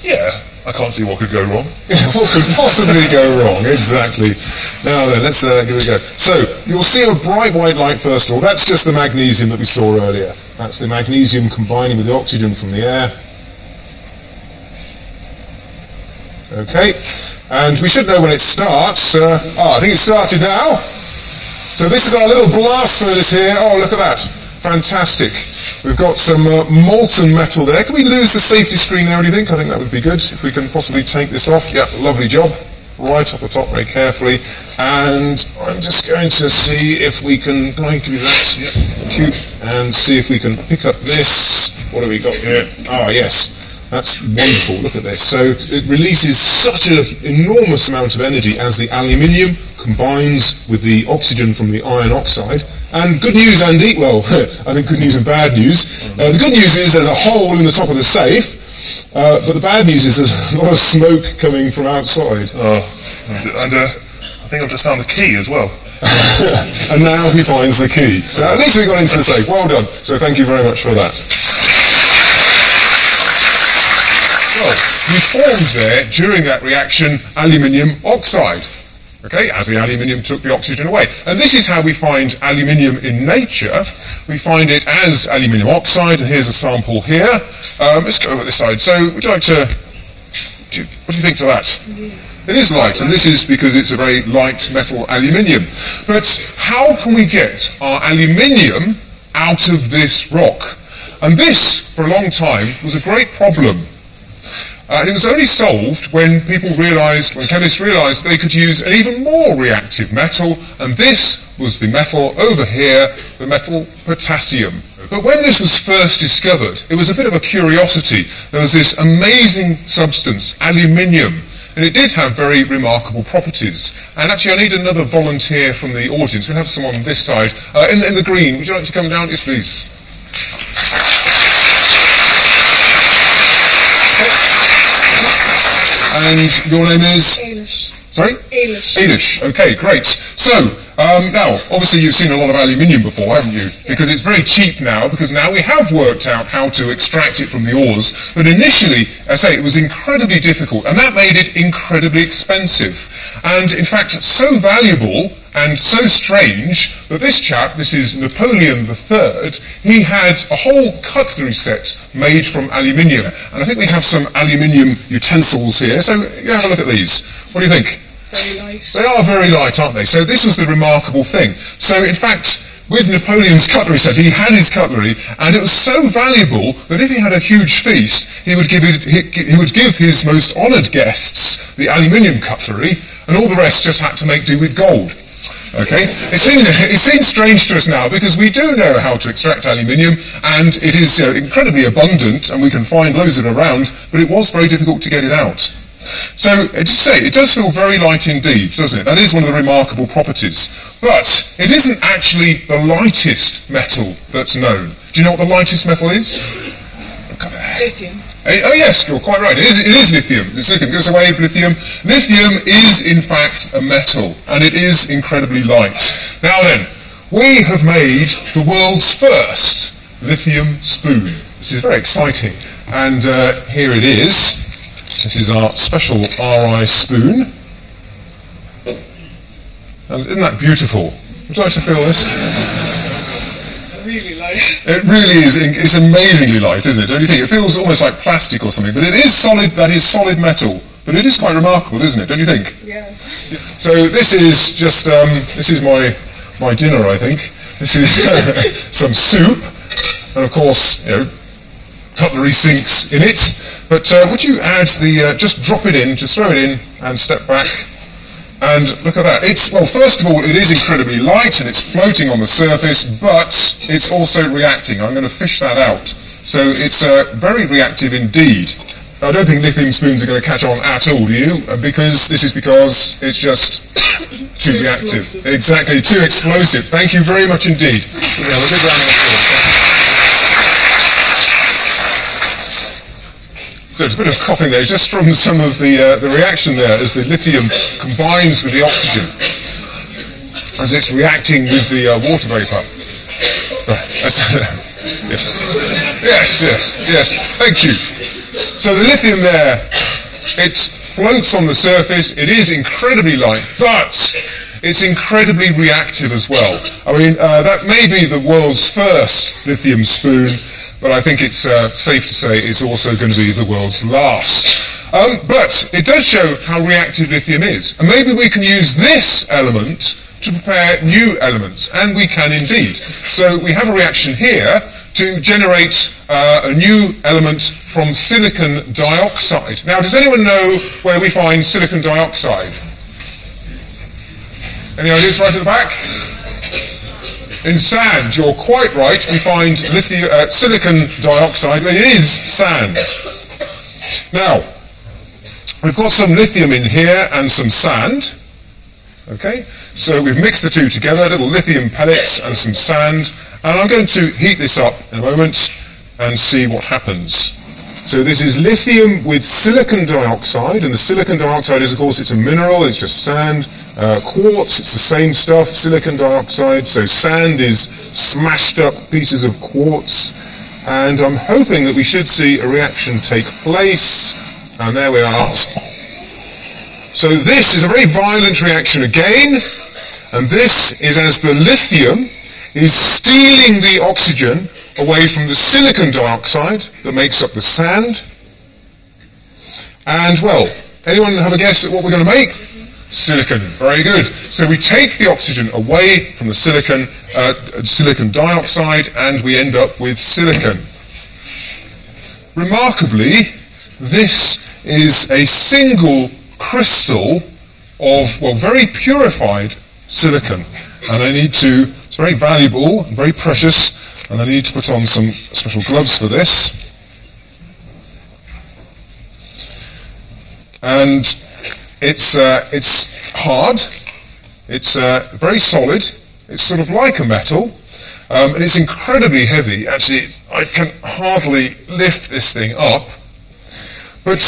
Yeah, I can't see what could go wrong. What could possibly go wrong? Exactly. Now then, let's give it a go. So, you'll see a bright white light first of all. That's just the magnesium that we saw earlier. That's the magnesium combining with the oxygen from the air. Okay, and we should know when it starts. I think it started now. So this is our little blast furnace here. Oh, look at that. Fantastic. We've got some molten metal there. Can we lose the safety screen now, do you think? I think that would be good, if we can possibly take this off. Yeah, lovely job. Right off the top very carefully. And I'm just going to see if we can give you that. Yeah, thank you. And see if we can pick up this. What have we got here? Ah, yes. That's wonderful. Look at this. So it releases such an enormous amount of energy as the aluminium combines with the oxygen from the iron oxide. And good news, Andy, well, I think good news and bad news. The good news is there's a hole in the top of the safe, but the bad news is there's a lot of smoke coming from outside. Oh, and I think I've just found the key as well. And now he finds the key. So at least we got into the safe. Well done. So thank you very much for that. Well, we formed there, during that reaction, aluminium oxide. Okay, as the aluminium took the oxygen away. And this is how we find aluminium in nature. We find it as aluminium oxide, and here's a sample here. Let's go over this side. So would you like to, what do you think to that? It is light, and this is because it's a very light metal aluminium. But how can we get our aluminium out of this rock? And this, for a long time, was a great problem. And it was only solved when chemists realised they could use an even more reactive metal, and this was the metal over here, the metal potassium. But when this was first discovered, it was a bit of a curiosity. There was this amazing substance, aluminium, And it did have very remarkable properties. And actually, I need another volunteer from the audience. We'll have someone on this side. In the green, would you like to come down? Yes, please. And your name is? Eilish. Sorry? Eilish. Eilish. Okay, great. So, now, obviously you've seen a lot of aluminium before, haven't you? Because it's very cheap now, because now we have worked out how to extract it from the ores. But initially, I say, it was incredibly difficult, and that made it incredibly expensive. And, in fact, so valuable and so strange that this chap, this is Napoleon III, he had a whole cutlery set made from aluminium. And I think we have some aluminium utensils here, so you have a look at these. What do you think? Very light. They are very light, aren't they? So this was the remarkable thing. So in fact, with Napoleon's cutlery set, he had his cutlery, and it was so valuable that if he had a huge feast, he would give his most honoured guests the aluminium cutlery, and all the rest just had to make do with gold. Okay, it seems strange to us now because we do know how to extract aluminium, and it is incredibly abundant, and we can find loads of it around. But it was very difficult to get it out. So, to say, it does feel very light indeed, doesn't it? That is one of the remarkable properties. But it isn't actually the lightest metal that's known. Do you know what the lightest metal is? Look over there. Lithium. Oh yes, you're quite right. It is lithium. It's lithium. Give us a wave, lithium. Lithium is, in fact, a metal, and it is incredibly light. Now then, we have made the world's first lithium spoon. This is very exciting. And here it is. This is our special RI spoon. And isn't that beautiful? Would you like to feel this? It's really light. It really is. It's amazingly light, isn't it? Don't you think? It feels almost like plastic or something, but it is solid. That is solid metal. But it is quite remarkable, isn't it? Don't you think? Yeah. So this is just this is my dinner, I think. This is some soup, and of course, cutlery sinks in it. But would you add the, just drop it in, just throw it in and step back. And look at that. Well, first of all, it is incredibly light and it's floating on the surface, but it's also reacting. I'm going to fish that out. So it's very reactive indeed. I don't think lithium spoons are going to catch on at all, do you? Because it's just too reactive. Explosive. Exactly, too explosive. Thank you very much indeed. We'll have a big round of applause. There's a bit of coughing there, just from some of the reaction there as the lithium combines with the oxygen, as it's reacting with the water vapour. Yes, thank you. So the lithium there, it floats on the surface, it is incredibly light, but it's incredibly reactive as well. I mean, that may be the world's first lithium spoon, but I think it's safe to say it's also going to be the world's last. But it does show how reactive lithium is. And maybe we can use this element to prepare new elements, and we can indeed. So we have a reaction here to generate a new element from silicon dioxide. Now, does anyone know where we find silicon dioxide? Any ideas right at the back? In sand, you're quite right. We find silicon dioxide. It is sand. Now, we've got some lithium in here and some sand. Okay, so we've mixed the two together, little lithium pellets and some sand, and I'm going to heat this up in a moment and see what happens. So this is lithium with silicon dioxide, and the silicon dioxide is, of course, it's a mineral, it's just sand. Quartz, it's the same stuff, silicon dioxide, so sand is smashed up pieces of quartz, and I'm hoping that we should see a reaction take place, and there we are. So this is a very violent reaction again, and this is as the lithium is stealing the oxygen away from the silicon dioxide that makes up the sand. And, well, anyone have a guess at what we're going to make? Silicon. Very good. So we take the oxygen away from the silicon dioxide, and we end up with silicon. Remarkably, this is a single crystal of, well, very purified silicon. And it's very valuable and very precious, and I need to put on some special gloves for this. And It's hard, it's very solid, it's sort of like a metal, and it's incredibly heavy. Actually, I can hardly lift this thing up, but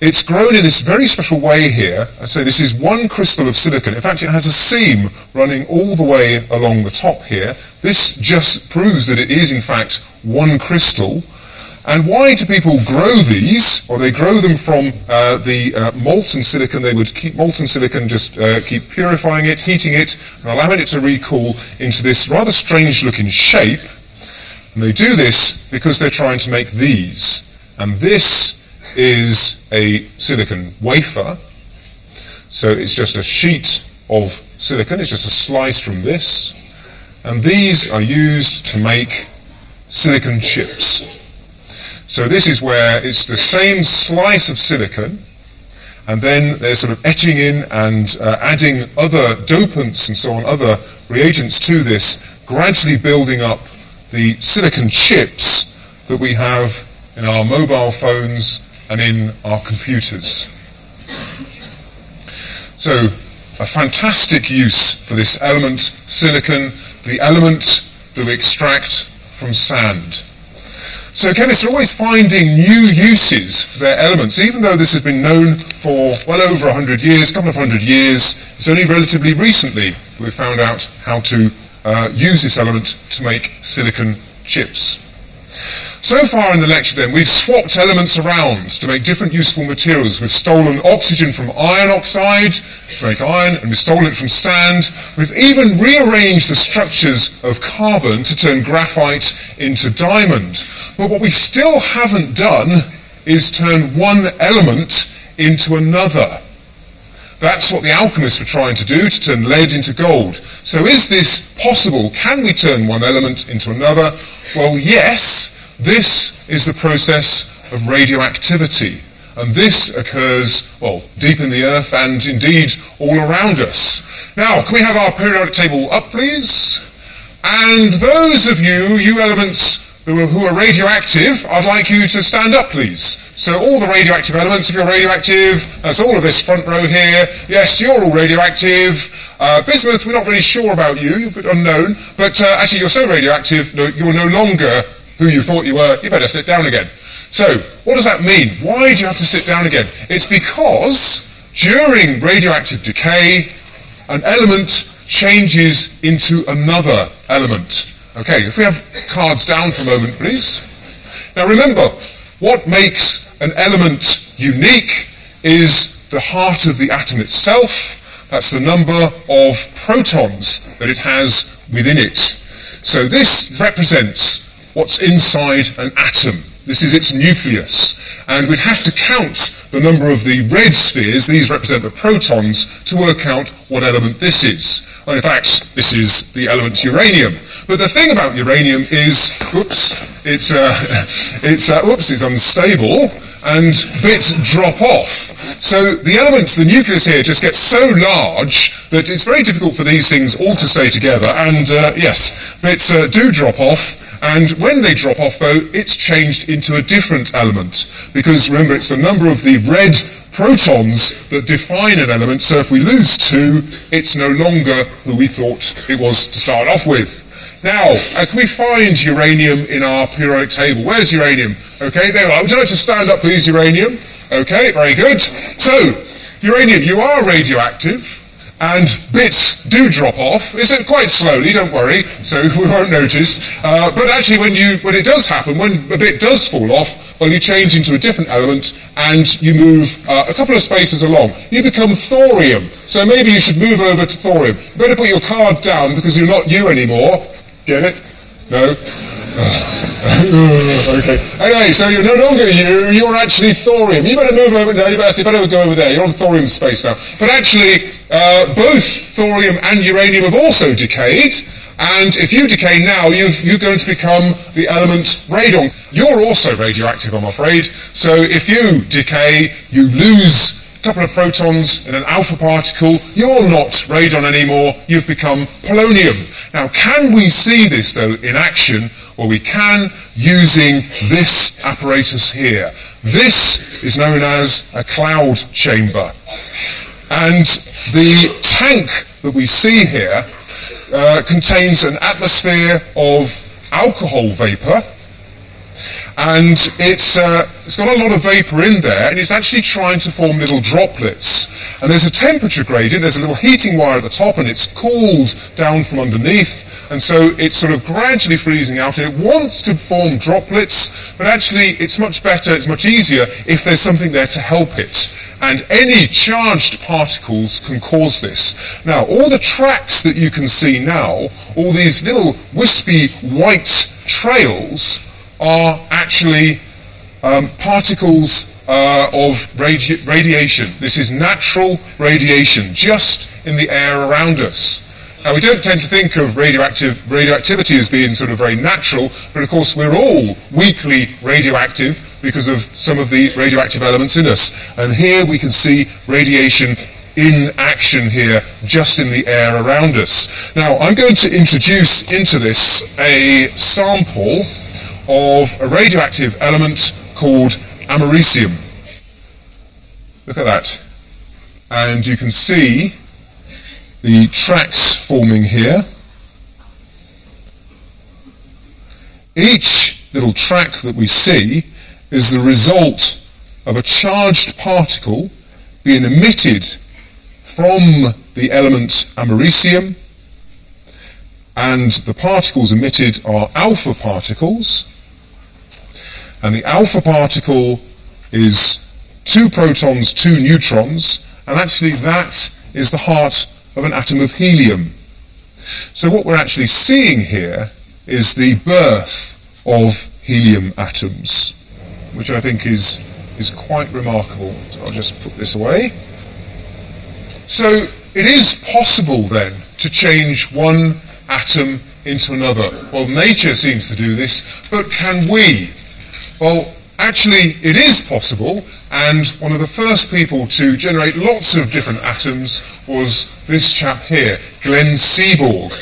it's grown in this very special way here. I say this is one crystal of silicon. In fact, it has a seam running all the way along the top here. This just proves that it is, in fact, one crystal. And why do people grow these? Or they grow them from the molten silicon. They would keep molten silicon, just keep purifying it, heating it, and allowing it to recool into this rather strange-looking shape. And they do this because they're trying to make these. And this is a silicon wafer. So it's just a sheet of silicon. It's just a slice from this. And these are used to make silicon chips. So this is where it's the same slice of silicon, and then they're sort of etching in and adding other dopants and so on, other reagents to this, gradually building up the silicon chips that we have in our mobile phones and in our computers. So a fantastic use for this element, silicon, the element that we extract from sand. So chemists are always finding new uses for their elements, even though this has been known for well over 100 years, a couple of 100 years. It's only relatively recently we've found out how to use this element to make silicon chips. So far in the lecture then, we've swapped elements around to make different useful materials. We've stolen oxygen from iron oxide to make iron, and we've stolen it from sand. We've even rearranged the structures of carbon to turn graphite into diamond. But what we still haven't done is turn one element into another. That's what the alchemists were trying to do, to turn lead into gold. So is this possible? Can we turn one element into another? Well, yes. This is the process of radioactivity, and this occurs, well, deep in the earth and indeed all around us. Now, can we have our periodic table up, please? And those of you elements who are radioactive, I'd like you to stand up, please. So all the radioactive elements, if you're radioactive, that's all of this front row here. Yes, you're all radioactive. Bismuth, we're not really sure about you, you're a bit unknown, but actually you're so radioactive, you're no longer who you thought you were. You better sit down again. So, what does that mean? Why do you have to sit down again? It's because during radioactive decay, an element changes into another element. Okay, if we have cards down for a moment, please. Now remember, what makes an element unique is the heart of the atom itself. That's the number of protons that it has within it. So this represents what's inside an atom. This is its nucleus. And we'd have to count the number of the red spheres, these represent the protons, to work out what element this is. Well, in fact, this is the element uranium. But the thing about uranium is, it's unstable, and bits drop off. So the element, the nucleus here, just gets so large that it's very difficult for these things all to stay together, and yes, bits do drop off. And when they drop off, though, it's changed into a different element. Because remember, it's the number of the red protons that define an element, so if we lose two, it's no longer who we thought it was to start off with. Now, can we find uranium in our periodic table? Where's uranium? Okay, there we are. Would you like to stand up, please, uranium? Okay, very good. So, uranium, you are radioactive. And bits do drop off. It's quite slowly, don't worry, so we won't notice. But actually, when it does happen, when a bit does fall off, well, you change into a different element and you move a couple of spaces along. You become thorium. So maybe you should move over to thorium. You better put your card down because you're not you anymore. Get it? No? Okay. Anyway, so you're no longer you're actually thorium. You better move over, no, you better go over there. You're on thorium space now. But actually, both thorium and uranium have also decayed, and if you decay now, you're going to become the element radon. You're also radioactive, I'm afraid, so if you decay, you lose a couple of protons in an alpha particle, you're not radon anymore, you've become polonium. Now, can we see this, though, in action? Well, we can, using this apparatus here. This is known as a cloud chamber. And the tank that we see here contains an atmosphere of alcohol vapor, and it's got a lot of vapor in there, and it's actually trying to form little droplets. And there's a temperature gradient, there's a little heating wire at the top, and it's cooled down from underneath, and so it's sort of gradually freezing out, and it wants to form droplets, but actually it's much better, it's much easier if there's something there to help it. And any charged particles can cause this. Now, all the tracks that you can see now, all these little wispy white trails, are actually particles of radiation. This is natural radiation, just in the air around us. Now, we don't tend to think of radioactivity as being sort of very natural, but of course we're all weakly radioactive because of some of the radioactive elements in us. And here we can see radiation in action here, just in the air around us. Now, I'm going to introduce into this a sample of a radioactive element called americium. Look at that. And you can see the tracks forming here. Each little track that we see is the result of a charged particle being emitted from the element americium, and the particles emitted are alpha particles, and the alpha particle is 2 protons, 2 neutrons, and actually that is the heart of an atom of helium. So what we're actually seeing here is the birth of helium atoms, which I think is quite remarkable. So I'll just put this away. So it is possible then to change one atom into another. Well, nature seems to do this, but can we? Well, actually it is possible, and one of the first people to generate lots of different atoms was this chap here, Glenn Seaborg.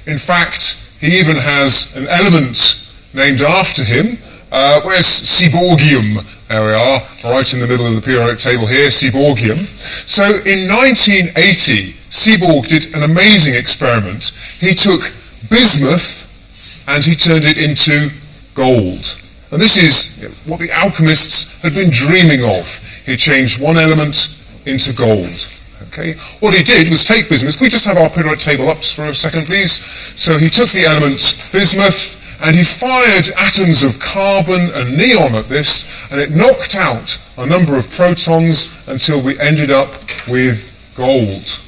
In fact, he even has an element named after him. Where's Seaborgium? There we are, right in the middle of the periodic table here, Seaborgium. So in 1980, Seaborg did an amazing experiment. He took bismuth and he turned it into gold. And this is what the alchemists had been dreaming of. He changed one element into gold. Okay. What he did was take bismuth. Can we just have our periodic table up for a second, please? So he took the element bismuth, and he fired atoms of carbon and neon at this, and it knocked out a number of protons until we ended up with gold.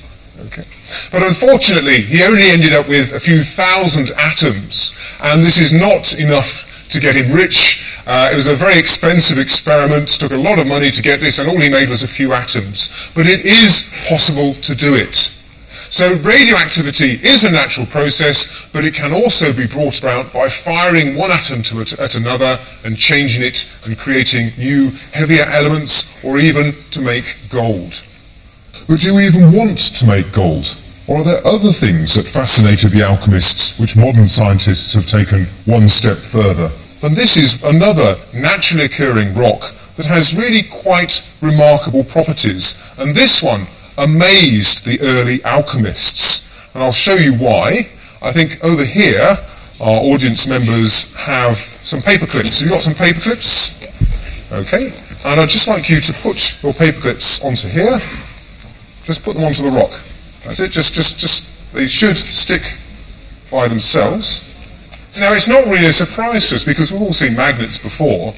Okay. But unfortunately, he only ended up with a few thousand atoms, and this is not enough to get him rich. It was a very expensive experiment, took a lot of money to get this, and all he made was a few atoms. But it is possible to do it. So radioactivity is a natural process, but it can also be brought about by firing one atom at another and changing it and creating new, heavier elements, or even to make gold. But do we even want to make gold? Or are there other things that fascinated the alchemists which modern scientists have taken one step further? And this is another naturally occurring rock that has really quite remarkable properties. And this one amazed the early alchemists. And I'll show you why. I think over here, our audience members have some paper clips. Have you got some paper clips? Okay. And I'd just like you to put your paper clips onto here. Just put them onto the rock. That's it. Just they should stick by themselves. Now, it's not really a surprise to us because we've all seen magnets before.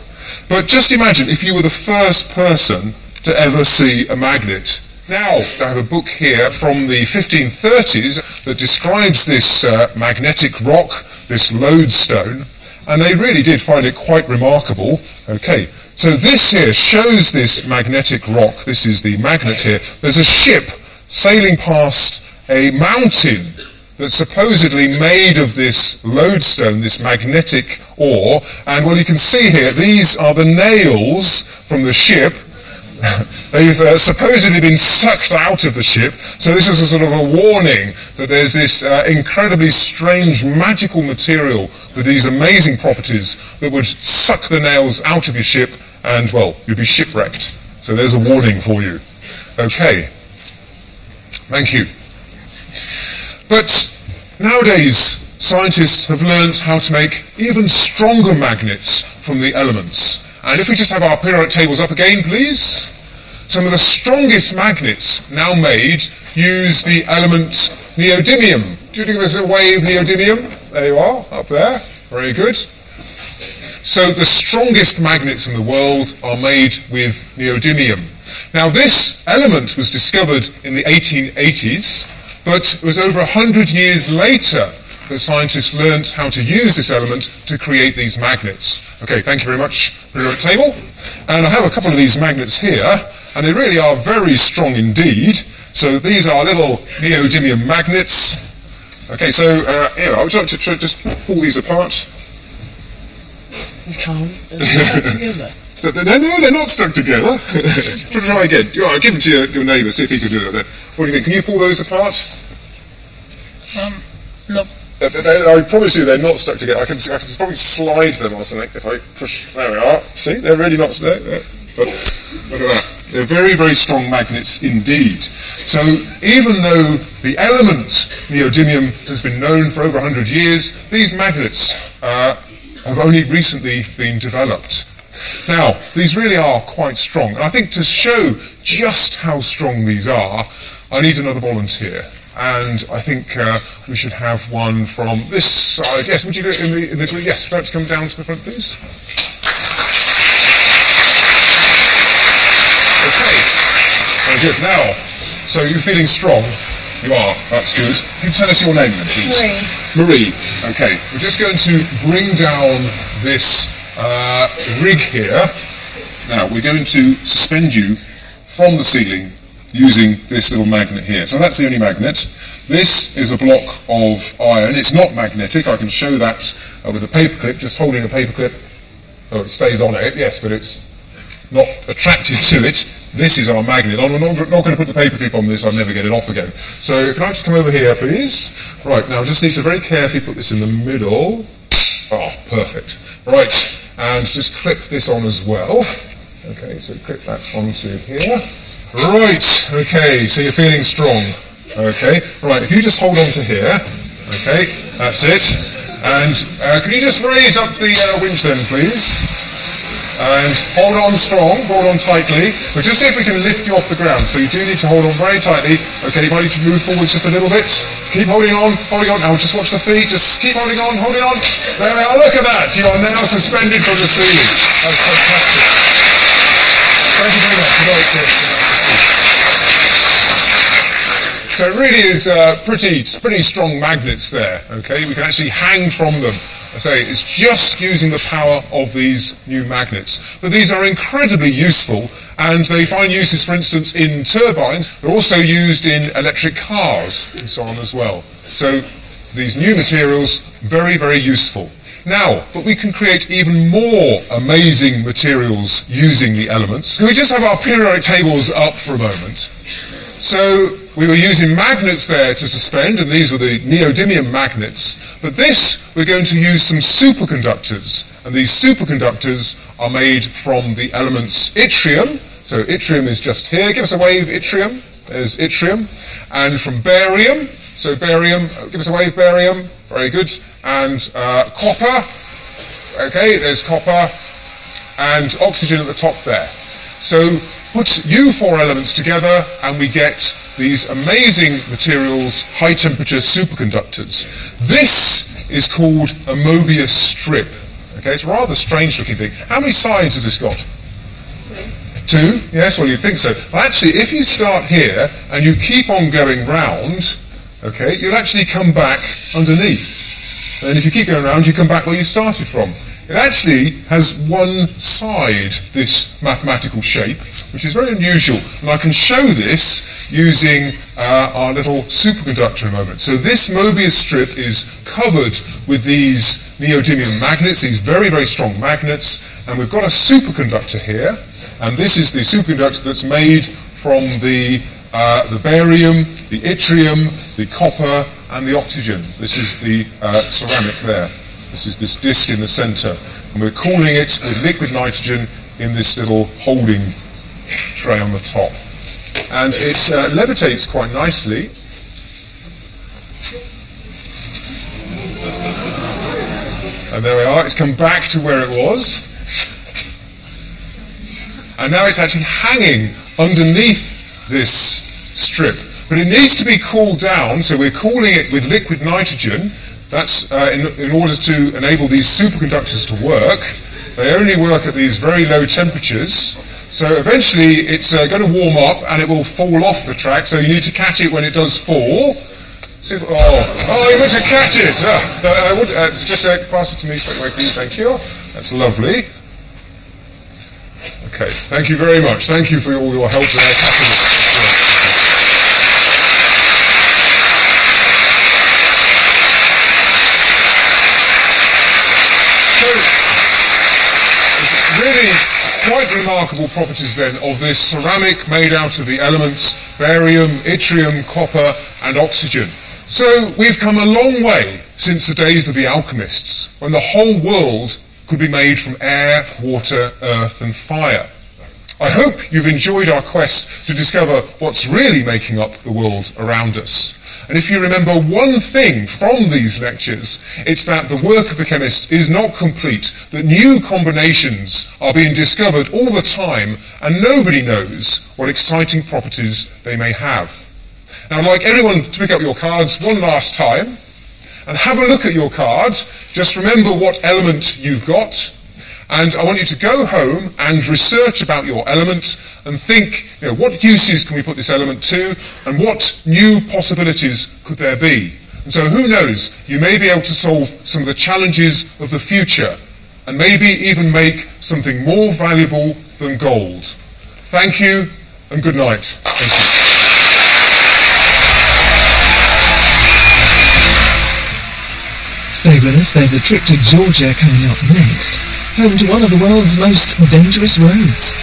But just imagine if you were the first person to ever see a magnet. Now, I have a book here from the 1530s that describes this magnetic rock, this lodestone, and they really did find it quite remarkable. Okay, so this here shows this magnetic rock. This is the magnet here. There's a ship sailing past a mountain that's supposedly made of this lodestone, this magnetic ore, and what you can see here, these are the nails from the ship They've supposedly been sucked out of the ship, so this is a sort of a warning that there's this incredibly strange magical material with these amazing properties that would suck the nails out of your ship and, well, you'd be shipwrecked. So there's a warning for you. Okay. Thank you. But nowadays, scientists have learnt how to make even stronger magnets from the elements. And if we just have our periodic tables up again, please. Some of the strongest magnets now made use the element neodymium. Do you give us a wave, neodymium? There you are, up there. Very good. So the strongest magnets in the world are made with neodymium. Now this element was discovered in the 1880s, but it was over 100 years later that scientists learnt how to use this element to create these magnets. Okay, thank you very much, periodic table. And I have a couple of these magnets here, and they really are very strong indeed. So these are little neodymium magnets. Okay, so here, I would like to just pull these apart. You can't. They're stuck together. So no, they're not stuck together. Try again. I'll give them to your neighbour, see if he can do it. What do you think? Can you pull those apart? No. I promise you they're not stuck together. I can probably slide them or something if I push. There we are. See, they're really not stuck. But look at that. They're very, very strong magnets indeed. So even though the element neodymium has been known for over 100 years, these magnets have only recently been developed. Now, these really are quite strong. And I think to show just how strong these are, I need another volunteer. And I think we should have one from this side. Yes, would you go in the group? Yes, would you like to come down to the front, please? Okay, very good. Now, so you're feeling strong? You are, that's good. Can you tell us your name then, please? Marie. Marie, okay. We're just going to bring down this rig here. Now, we're going to suspend you from the ceiling using this little magnet here. So that's the only magnet. This is a block of iron. It's not magnetic. I can show that with a paperclip, just holding a paperclip. Oh, it stays on it, yes, but it's not attracted to it. This is our magnet. I'm not going to put the paperclip on this. I'll never get it off again. So if you'd like to come over here, please. Right, now I just need to very carefully put this in the middle. Oh, perfect. Right, and just clip this on as well. Okay, so clip that onto here. Right, okay, so you're feeling strong. Okay, right, if you just hold on to here, okay, that's it. And can you just raise up the winch then, please? And hold on strong, hold on tightly. But just see if we can lift you off the ground. So you do need to hold on very tightly. Okay, you might need to move forwards just a little bit. Keep holding on, holding on. Now just watch the feet, just keep holding on, holding on. There we are, look at that. You are now suspended from the ceiling. That's fantastic. Thank you very much. So it really is pretty strong magnets there, okay? We can actually hang from them. I say it's just using the power of these new magnets. But these are incredibly useful, and they find uses, for instance, in turbines. They're also used in electric cars and so on as well. So these new materials, very, very useful. Now, but we can create even more amazing materials using the elements. Can we just have our periodic tables up for a moment? So we were using magnets there to suspend, and these were the neodymium magnets. But this, we're going to use some superconductors. And these superconductors are made from the elements yttrium. So yttrium is just here. Give us a wave, yttrium. There's yttrium. And from barium. So barium, give us a wave, barium. Very good. And copper. Okay, there's copper. And oxygen at the top there. So put you four elements together and we get these amazing materials, high temperature superconductors. This is called a Mobius strip. Okay, it's a rather strange looking thing. How many sides has this got? 2? Yes, well you'd think so. But actually if you start here and you keep on going round, okay, you'll actually come back underneath. And if you keep going round, you come back where you started from. It actually has one side, this mathematical shape, which is very unusual. And I can show this using our little superconductor in a moment. So this Mobius strip is covered with these neodymium magnets, these very, very strong magnets. And we've got a superconductor here. And this is the superconductor that's made from the barium, the yttrium, the copper, and the oxygen. This is the ceramic there. This is this disc in the centre. And we're cooling it with liquid nitrogen in this little holding tray on the top. And it levitates quite nicely. And there we are. It's come back to where it was. And now it's actually hanging underneath this strip. But it needs to be cooled down, so we're cooling it with liquid nitrogen. That's in order to enable these superconductors to work. They only work at these very low temperatures. So eventually it's going to warm up and it will fall off the track, so you need to catch it when it does fall. See if, you want to catch it! Just pass it to me straight away, please, thank you. That's lovely. Okay, thank you very much. Thank you for all your help there. Really quite remarkable properties then of this ceramic made out of the elements barium, yttrium, copper and oxygen. So we've come a long way since the days of the alchemists, when the whole world could be made from air, water, earth and fire. I hope you've enjoyed our quest to discover what's really making up the world around us. And if you remember one thing from these lectures, it's that the work of the chemist is not complete, that new combinations are being discovered all the time, and nobody knows what exciting properties they may have. Now I'd like everyone to pick up your cards one last time, and have a look at your card. Just remember what element you've got, and I want you to go home and research about your element and think, what uses can we put this element to, and what new possibilities could there be? And so who knows, you may be able to solve some of the challenges of the future, and maybe even make something more valuable than gold. Thank you, and good night. Thank you. Stay with us, there's a trip to Georgia coming up next, home to one of the world's most dangerous roads.